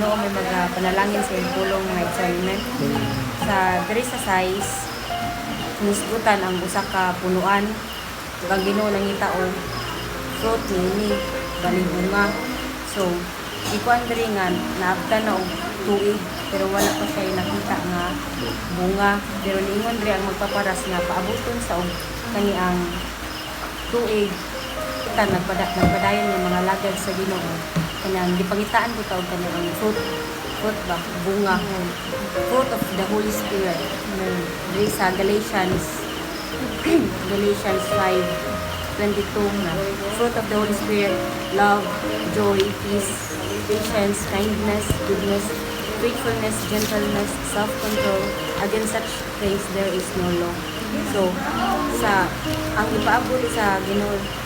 Ginoo may panalangin sa iyong pulong mga igsoon. Amen. Sa diri sa size nisgutan ang usa ka punuan ug ang Ginoo nangita og fruit ni bunga. So ikuan diri nga naabtan na og tuig pero wala pa siya nakita nga bunga, pero niingon diri ang magpaparas nga paabuton sa og kani ang tuig kita nagpadayon ng mga lagad sa Ginoo kanang gipangitaan ko ta og kani ang fruit ba bunga, fruit of the Holy Spirit. Diri sa Galatians 5:22 na fruit of the Holy Spirit, love, joy, peace, patience, kindness, goodness, faithfulness, gentleness, self-control. Against such things there is no law. So sa ang ipaabot sa Ginoo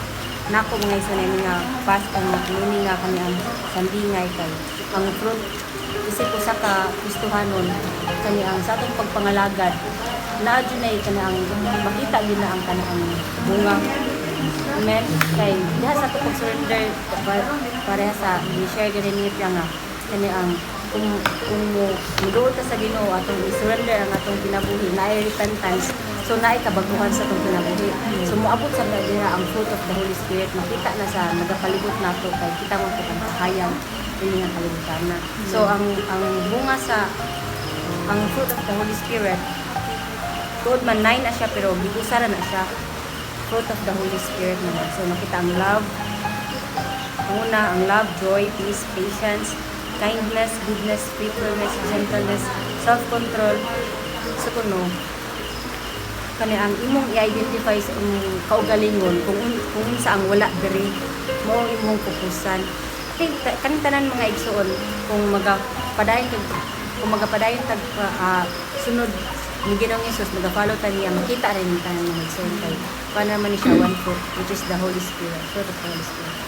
nako mga isunay nga past ang nini nga kami ang sandingay kay ang fruit isip ko sa Kristohanon kani ang sa atong pagpangalagad naa dunay kanang makita gyud na ang kanang bunga. Amen. Kay diha sa atong pag-surrender pareha sa i-share gyud ni nga kani ang kung muduot ta sa Ginoo atong i-surrender ang atong kinabuhi na repentance, so naay kabaguhan sa atong kinabuhi. So moabot sa diha ang fruit of the Holy Spirit, makita na sa nagapalibot nato kay kita mo kitang kahayan ini nga kalibutan na. So ang bunga sa ang fruit of the Holy Spirit tuod man 9 na siya pero bigusara na siya fruit of the Holy Spirit na. So makita ang love, ang love, joy, peace, patience, kindness, goodness, faithfulness, gentleness, self-control. So kuno kani ang imong i-identify sa imong kaugalingon kung unsa ang wala diri mo imong fokusan. Kaning tanan mga igsoon kung magapadayon tag sunod ni Ginoong Hesus, mag-follow ta niya, makita rin yung tanan mga igsoon kay paano naman siya one fruit which is the Holy Spirit, fruit of the Holy Spirit.